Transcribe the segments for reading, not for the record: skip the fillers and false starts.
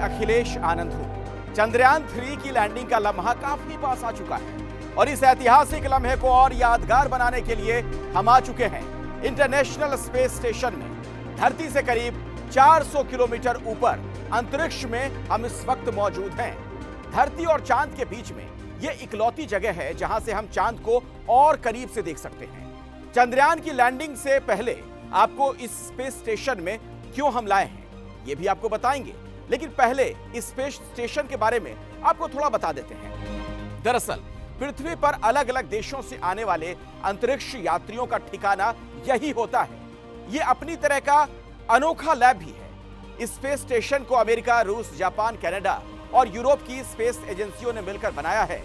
अखिलेश आनंद हूं। चंद्रयान 3 की लैंडिंग का लम्हा काफी पास आ चुका है और इस ऐतिहासिक लम्हे को और यादगार बनाने के लिए हम आ चुके हैं इंटरनेशनल स्पेस स्टेशन में। धरती से करीब 400 किलोमीटर ऊपर अंतरिक्ष में हम इस वक्त मौजूद हैं। धरती और चांद के बीच में यह इकलौती जगह है जहां से हम चांद को और करीब से देख सकते हैं। चंद्रयान की लैंडिंग से पहले आपको इस स्पेस स्टेशन में क्यों हम लाए हैं ये भी आपको बताएंगे, लेकिन पहले इस स्पेस स्टेशन के बारे में आपको थोड़ा बता देते हैं। दरअसल पृथ्वी पर अलग अलग देशों से आने वाले अंतरिक्ष यात्रियों का ठिकाना यही होता है। यह अपनी तरह का अनोखा लैब भी है। इस स्पेस स्टेशन को अमेरिका, रूस, जापान, कनाडा और यूरोप की स्पेस एजेंसियों ने मिलकर बनाया है।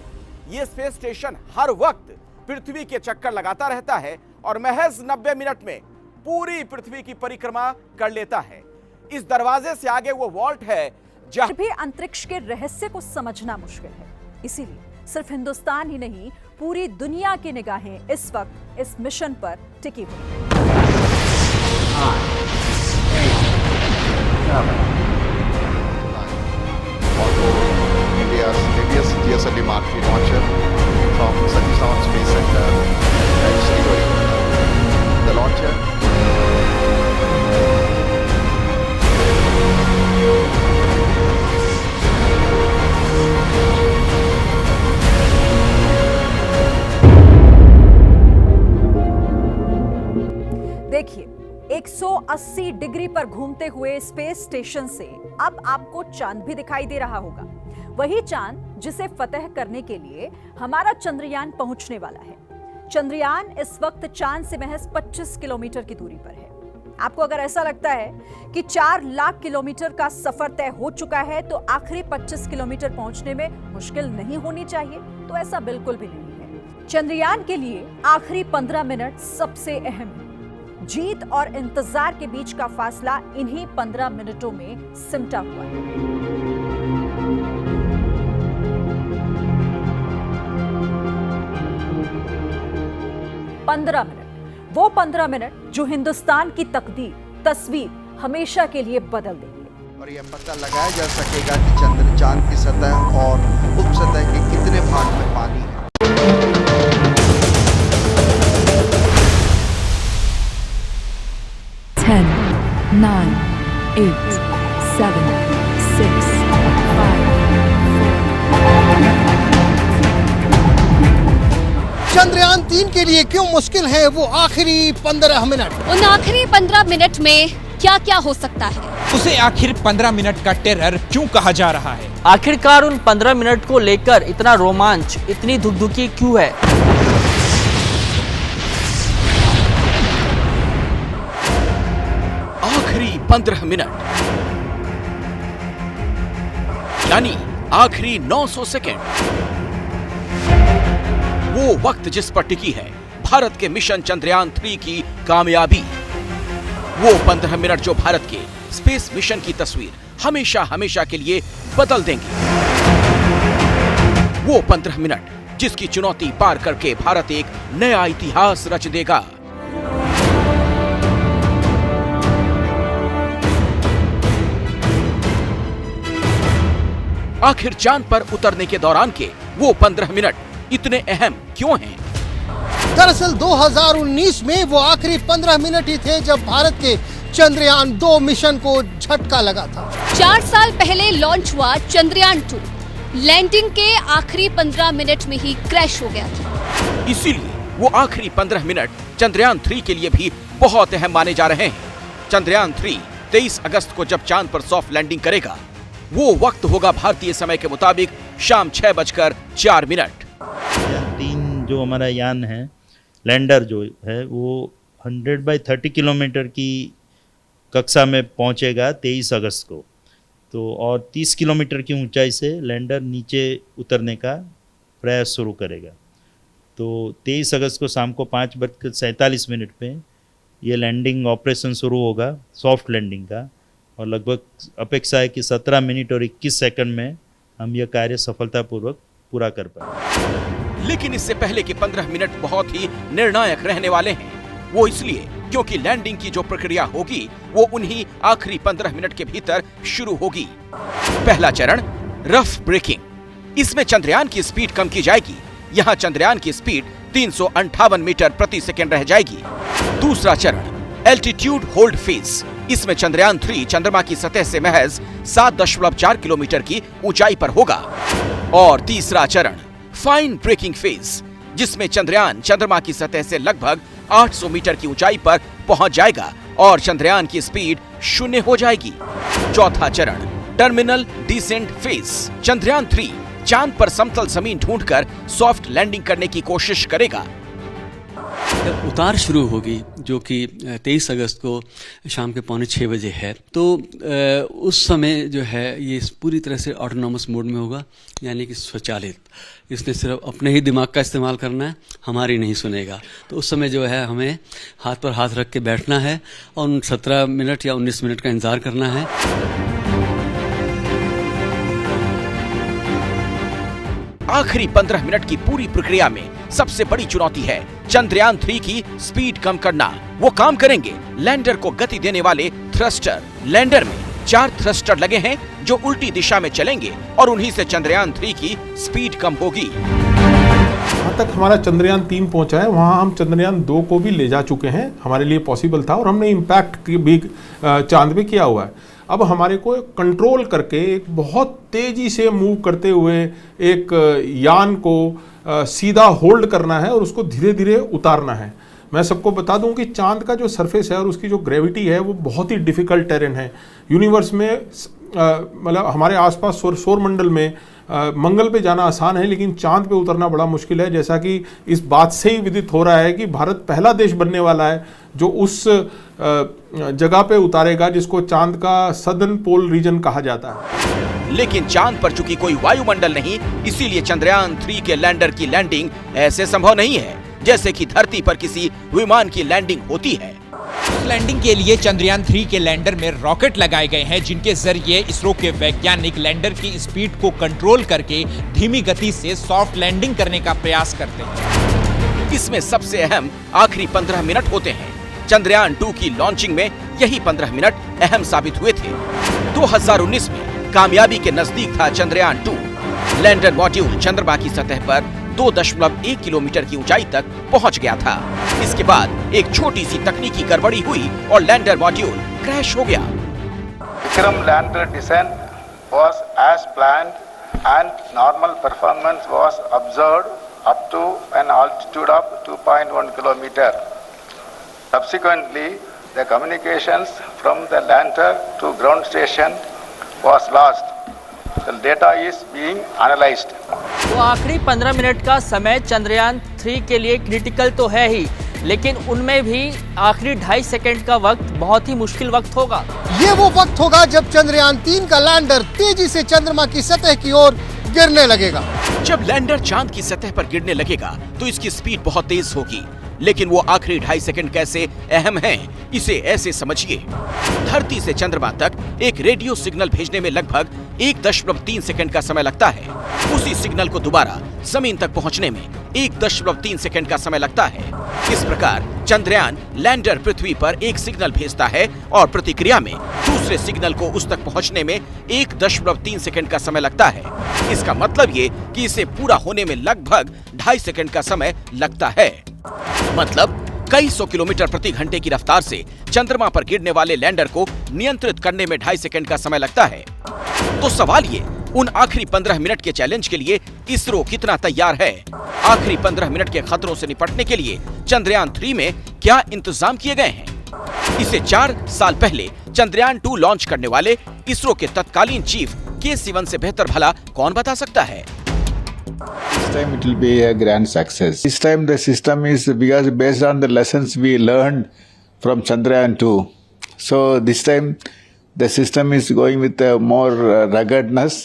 यह स्पेस स्टेशन हर वक्त पृथ्वी के चक्कर लगाता रहता है और महज 90 मिनट में पूरी पृथ्वी की परिक्रमा कर लेता है। इस दरवाजे से आगे वो वॉल्ट है जहां भी अंतरिक्ष के रहस्य को समझना मुश्किल है। इसीलिए सिर्फ हिंदुस्तान ही नहीं, पूरी दुनिया की निगाहें इस वक्त इस मिशन पर टिकी हुई हैं। India's heaviest GSLV Mark III launcher from Satish Dhawan Space Center at Srihari. The launcher देखिए, 180 डिग्री पर घूमते हुए स्पेस स्टेशन से अब आपको चांद भी दिखाई दे रहा होगा। वही चांद जिसे फतह करने के लिए हमारा चंद्रयान पहुंचने वाला है। चंद्रयान इस वक्त चांद से महज 25 किलोमीटर की दूरी पर है। आपको अगर ऐसा लगता है कि 4 लाख किलोमीटर का सफर तय हो चुका है तो आखिरी 25 किलोमीटर पहुंचने में मुश्किल नहीं होनी चाहिए, तो ऐसा बिल्कुल भी नहीं है। चंद्रयान के लिए आखिरी 15 मिनट सबसे अहम है। जीत और इंतजार के बीच का फासला इन्हीं 15 मिनटों में सिमटा हुआ है। पंद्रह मिनट, वो 15 मिनट जो हिंदुस्तान की तकदीर, तस्वीर हमेशा के लिए बदल देंगे। और यह पता लगाया जा सकेगा कि चंद्र, चांद की सतह और उपसतह के कितने भाग में पानी है। 10, 9, 8, 7, 6, 5, 4. चंद्रयान 3 के लिए क्यों मुश्किल है वो आखिरी 15 मिनट। उन आखिरी 15 मिनट में क्या क्या हो सकता है? उसे आखिर 15 मिनट का टेरर क्यों कहा जा रहा है? आखिरकार उन 15 मिनट को लेकर इतना रोमांच, इतनी धुकधुकी क्यों है? आखिरी 15 मिनट यानी आखिरी 900 सेकेंड, वो वक्त जिस पर टिकी है भारत के मिशन चंद्रयान 3 की कामयाबी। वो 15 मिनट जो भारत के स्पेस मिशन की तस्वीर हमेशा हमेशा के लिए बदल देंगे। वो 15 मिनट जिसकी चुनौती पार करके भारत एक नया इतिहास रच देगा। आखिर चांद पर उतरने के दौरान के वो 15 मिनट इतने अहम क्यों हैं? दरअसल 2019 में वो आखिरी 15 मिनट ही थे जब भारत के चंद्रयान 2 मिशन को झटका लगा था। 4 साल पहले लॉन्च हुआ चंद्रयान 2 लैंडिंग के आखिरी 15 मिनट में ही क्रैश हो गया था। इसीलिए वो आखिरी 15 मिनट चंद्रयान 3 के लिए भी बहुत अहम माने जा रहे हैं। चंद्रयान 3 23 अगस्त को जब चांद पर सॉफ्ट लैंडिंग करेगा, वो वक्त होगा भारतीय समय के मुताबिक शाम 6:04। 3 जो हमारा यान है, लैंडर जो है, वो 100/30 किलोमीटर की कक्षा में पहुंचेगा 23 अगस्त को। तो और 30 किलोमीटर की ऊंचाई से लैंडर नीचे उतरने का प्रयास शुरू करेगा। तो 23 अगस्त को शाम को 5:47 पे ये लैंडिंग ऑपरेशन शुरू होगा, सॉफ्ट लैंडिंग का, और लगभग अपेक्षा है कि 17 मिनट और 21 सेकंड में हम यह कार्य सफलतापूर्वक पूरा कर पाए। लेकिन इससे पहले के 15 मिनट बहुत ही निर्णायक रहने वाले हैं। वो इसलिए क्योंकि लैंडिंग की जो प्रक्रिया होगी वो उन्हीं आखिरी 15 मिनट के भीतर शुरू होगी। पहला चरण रफ ब्रेकिंग। इसमें चंद्रयान की स्पीड कम की जाएगी। यहाँ चंद्रयान की स्पीड 358 मीटर प्रति सेकंड रह जाएगी। दूसरा चरण एल्टीट्यूड होल्ड फेज। इसमें चंद्रयान 3 चंद्रमा की सतह से महज 7.4 किलोमीटर की ऊंचाई पर होगा। और तीसरा चरण फाइन ब्रेकिंग फेज, जिसमें चंद्रयान चंद्रमा की सतह से लगभग 800 मीटर की ऊंचाई पर पहुंच जाएगा और चंद्रयान की स्पीड 0 हो जाएगी। चौथा चरण टर्मिनल डिसेंट फेज। चंद्रयान 3 चांद पर समतल जमीन ढूंढकर सॉफ्ट लैंडिंग करने की कोशिश करेगा। जब उतार शुरू होगी, जो कि 23 अगस्त को शाम के 5:45 बजे है, तो उस समय जो है ये पूरी तरह से ऑटोनॉमस मोड में होगा, यानी कि स्वचालित। इसने सिर्फ अपने ही दिमाग का इस्तेमाल करना है, हमारी नहीं सुनेगा। तो उस समय जो है हमें हाथ पर हाथ रख के बैठना है और 17 मिनट या 19 मिनट का इंतजार करना है। आखिरी 15 मिनट की पूरी प्रक्रिया में सबसे बड़ी चुनौती है चंद्रयान 3 की स्पीड कम करना। वो काम करेंगे लैंडर को गति देने वाले थ्रस्टर। लैंडर में 4 थ्रस्टर लगे हैं जो उल्टी दिशा में चलेंगे और उन्हीं से चंद्रयान 3 की स्पीड कम होगी। जहाँ तक हमारा चंद्रयान 3 पहुंचा है, वहाँ हम चंद्रयान 2 को भी ले जा चुके हैं। हमारे लिए पॉसिबल था और हमने इम्पैक्ट भी चांद पे किया हुआ है। अब हमारे को कंट्रोल करके एक बहुत तेजी से मूव करते हुए एक यान को सीधा होल्ड करना है और उसको धीरे धीरे उतारना है। मैं सबको बता दूं कि चांद का जो सरफेस है और उसकी जो ग्रेविटी है वो बहुत ही डिफिकल्ट टेरेन है। यूनिवर्स में मतलब हमारे आसपास सौर मंडल में मंगल पे जाना आसान है, लेकिन चांद पे उतरना बड़ा मुश्किल है। जैसा कि इस बात से ही विदित हो रहा है कि भारत पहला देश बनने वाला है जो उस जगह पे उतारेगा जिसको चांद का सदर्न पोल रीजन कहा जाता है। लेकिन चांद पर चूंकि कोई वायुमंडल नहीं, इसीलिए चंद्रयान 3 के लैंडर की लैंडिंग ऐसे संभव नहीं है जैसे कि धरती पर किसी विमान की लैंडिंग होती है। लैंडिंग के लिए चंद्रयान 3 के लैंडर में रॉकेट लगाए गए हैं, जिनके जरिए इसरो के वैज्ञानिक लैंडर की स्पीड को कंट्रोल करके धीमी गति से सॉफ्ट लैंडिंग करने का प्रयास करते हैं। इसमें सबसे अहम आखिरी 15 मिनट होते हैं। चंद्रयान 2 की लॉन्चिंग में यही 15 मिनट अहम साबित हुए थे। 2019 में कामयाबी के नजदीक था चंद्रयान 2। लैंडर मॉड्यूल चंद्रमा की सतह पर 2.1 किलोमीटर की ऊंचाई तक पहुंच गया था। इसके बाद एक छोटी सी तकनीकी गड़बड़ी हुई और लैंडर मॉड्यूल क्रैश हो गया। Vikram lander descent was as planned and normal performance was observed up to an altitude of 2.1 kilometre. Subsequently, the communications from the lander to ground station was lost. The data is being analyzed. तो आखिरी 15 minute का समय चंद्रयान 3 के लिए critical तो है ही, लेकिन उनमें भी आखिरी 2.5 सेकंड का वक्त बहुत ही मुश्किल वक्त होगा। ये वो वक्त होगा जब चंद्रयान 3 का लैंडर तेजी से चंद्रमा की सतह की ओर गिरने लगेगा। जब लैंडर चांद की सतह पर गिरने लगेगा तो इसकी स्पीड बहुत तेज होगी, लेकिन वो आखिरी 2.5 सेकंड कैसे अहम हैं, इसे ऐसे समझिए। धरती से चंद्रमा तक एक रेडियो सिग्नल भेजने में लगभग 1.3 सेकंड का समय लगता है। उसी सिग्नल को दोबारा जमीन तक पहुंचने में 1.3 सेकंड का समय लगता है। इस प्रकार चंद्रयान लैंडर पृथ्वी पर एक सिग्नल भेजता है और प्रतिक्रिया में दूसरे सिग्नल को उस तक पहुंचने में 1.3 सेकंड का समय लगता है। इसका मतलब ये कि इसे पूरा होने में लगभग 2.5 सेकंड का समय लगता है। मतलब कई 100 किलोमीटर प्रति घंटे की रफ्तार से चंद्रमा पर गिरने वाले लैंडर को नियंत्रित करने में 2.5 सेकंड का समय लगता है। तो सवाल ये, उन आखिरी 15 मिनट के चैलेंज के लिए इसरो कितना तैयार है? आखिरी 15 मिनट के खतरों से निपटने के लिए चंद्रयान 3 में क्या इंतजाम किए गए हैं? इसे 4 साल पहले चंद्रयान 2 लॉन्च करने वाले इसरो के तत्कालीन चीफ के सिवन से बेहतर भला कौन बता सकता है? This time it will be a grand success. This time the system is based on the lessons we learned from Chandrayaan 2. So this time the system is going with a more ruggedness.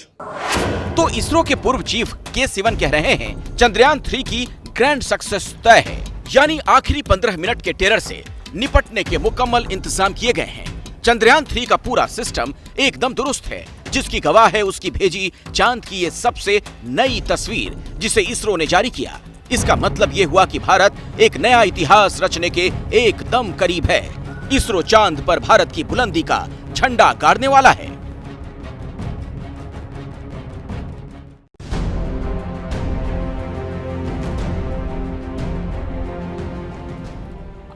तो इसरो के पूर्व chief के सिवन कह रहे हैं चंद्रयान 3 की grand success तय है, यानी आखिरी 15 मिनट के टेरर से निपटने के मुकम्मल इंतजाम किए गए हैं। चंद्रयान 3 का पूरा सिस्टम एकदम दुरुस्त है, जिसकी गवाह है उसकी भेजी चांद की ये सबसे नई तस्वीर, जिसे इसरो ने जारी किया। इसका मतलब ये हुआ कि भारत एक नया इतिहास रचने के एकदम करीब है। इसरो चांद पर भारत की बुलंदी का झंडा गाड़ने वाला है।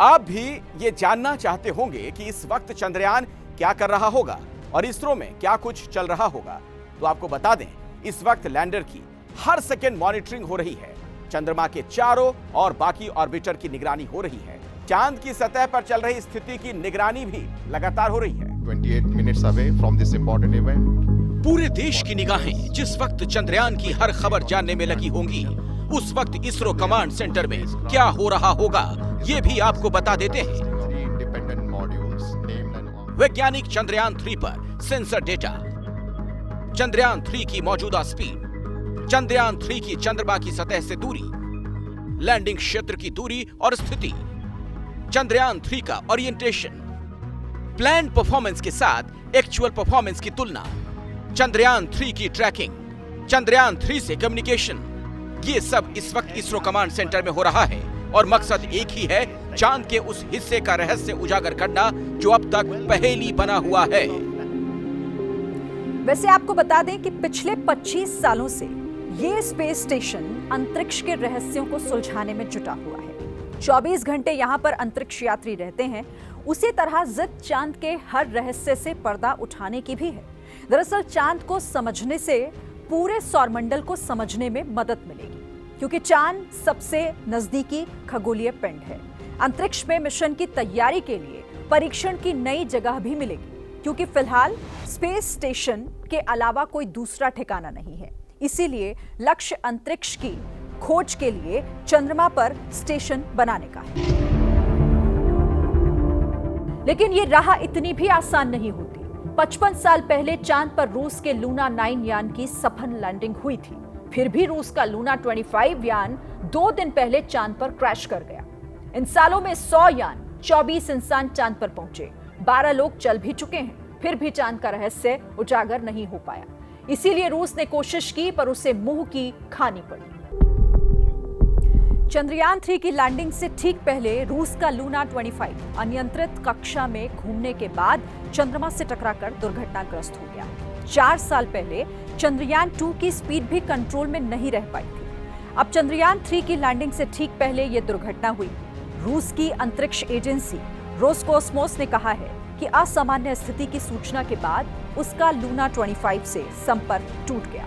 आप भी ये जानना चाहते होंगे कि इस वक्त चंद्रयान क्या कर रहा होगा और इसरो में क्या कुछ चल रहा होगा, तो आपको बता दें, इस वक्त लैंडर की हर सेकेंड मॉनिटरिंग हो रही है। चंद्रमा के चारों और बाकी ऑर्बिटर की निगरानी हो रही है। चांद की सतह पर चल रही स्थिति की निगरानी भी लगातार हो रही है। 28 minutes away from this important event. पूरे देश की निगाहें जिस वक्त चंद्रयान की हर खबर जानने में लगी होंगी, उस वक्त इसरो कमांड सेंटर में क्या हो रहा होगा, ये भी आपको बता देते हैं। वैज्ञानिक चंद्रयान 3 पर सेंसर डेटा, चंद्रयान 3 की मौजूदा स्पीड, चंद्रयान 3 की चंद्रमा की सतह से दूरी, लैंडिंग क्षेत्र की दूरी और स्थिति, चंद्रयान 3 का ओरिएंटेशन, प्लान परफॉर्मेंस के साथ एक्चुअल परफॉर्मेंस की तुलना, चंद्रयान 3 की ट्रैकिंग, चंद्रयान 3 से कम्युनिकेशन, ये सब इस वक्त इसरो कमांड सेंटर में हो रहा है और मकसद एक ही है, चांद के उस हिस्से का रहस्य उजागर करना जो अब तक पहेली बना हुआ है। वैसे आपको बता दें कि पिछले 25 सालों से ये स्पेस स्टेशन अंतरिक्ष के रहस्यों को सुलझाने में जुटा हुआ है। 24 घंटे यहाँ पर अंतरिक्ष यात्री रहते हैं। उसी तरह जिद चांद के हर रहस्य से पर्दा उठाने की भी है। दरअसल चांद को समझने से पूरे सौरमंडल को समझने में मदद मिलेगी, क्योंकि चांद सबसे नजदीकी खगोलीय पिंड है। अंतरिक्ष में मिशन की तैयारी के लिए परीक्षण की नई जगह भी मिलेगी, क्योंकि फिलहाल स्पेस स्टेशन के अलावा कोई दूसरा ठिकाना नहीं है। इसीलिए लक्ष्य अंतरिक्ष की खोज के लिए चंद्रमा पर स्टेशन बनाने का है। लेकिन ये राह इतनी भी आसान नहीं होती। 55 साल पहले चांद पर रूस के लूना 9 यान की सफल लैंडिंग हुई थी। फिर भी रूस का लूना 25 यान 2 दिन पहले चांद पर क्रैश कर गया। इन सालों में 100 यान, 24 इंसान चांद पर पहुंचे, 12 लोग चल भी चुके हैं। फिर भी चांद का रहस्य उजागर नहीं हो पाया। इसीलिए रूस ने कोशिश की, पर उसे मुंह की खानी पड़ी। चंद्रयान 3 की लैंडिंग से ठीक पहले रूस का लूना 25 अनियंत्रित कक्षा में घूमने के बाद चंद्रमा से टकराकर दुर्घटनाग्रस्त हो गया। 4 साल पहले चंद्रयान 2 की स्पीड भी कंट्रोल में नहीं रह पाई थी। अब चंद्रयान 3 की लैंडिंग से ठीक पहले यह दुर्घटना हुई। रूस की अंतरिक्ष एजेंसी रोसकोस्मोस ने कहा है कि असामान्य स्थिति की सूचना के बाद उसका लूना 25 से संपर्क टूट गया।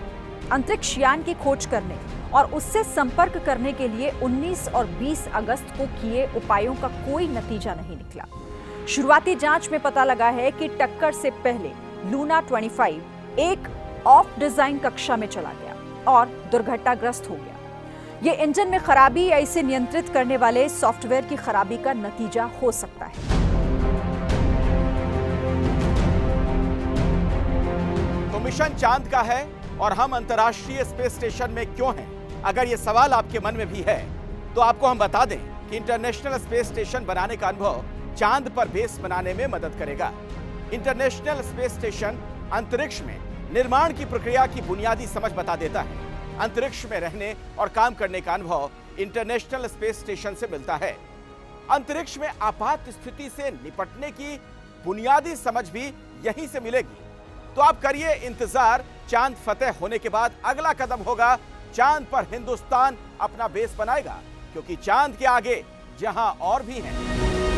अंतरिक्ष यान की खोज करने और उससे संपर्क करने के लिए 19 और 20 अगस्त को किए उपायों का कोई नतीजा नहीं निकला। शुरुआती जांच में पता लगा है कि टक्कर से पहले लूना 25 एक ऑफ डिजाइन कक्षा में चला गया और दुर्घटनाग्रस्त हो गया। ये इंजन में खराबी या इसे नियंत्रित करने वाले सॉफ्टवेयर की खराबी का नतीजा हो सकता है। तो मिशन चांद का है और हम अंतर्राष्ट्रीय स्पेस स्टेशन में क्यों हैं? अगर ये सवाल आपके मन में भी है तो आपको हम बता दें कि इंटरनेशनल स्पेस स्टेशन बनाने का अनुभव चांद पर बेस बनाने में मदद करेगा। इंटरनेशनल स्पेस स्टेशन अंतरिक्ष में निर्माण की प्रक्रिया की बुनियादी समझ बता देता है। अंतरिक्ष में रहने और काम करने का अनुभव इंटरनेशनल स्पेस स्टेशन से मिलता है। अंतरिक्ष में आपात स्थिति से निपटने की बुनियादी समझ भी यहीं से मिलेगी। तो आप करिए इंतजार, चांद फतेह होने के बाद अगला कदम होगा चांद पर हिंदुस्तान अपना बेस बनाएगा, क्योंकि चांद के आगे जहां और भी हैं।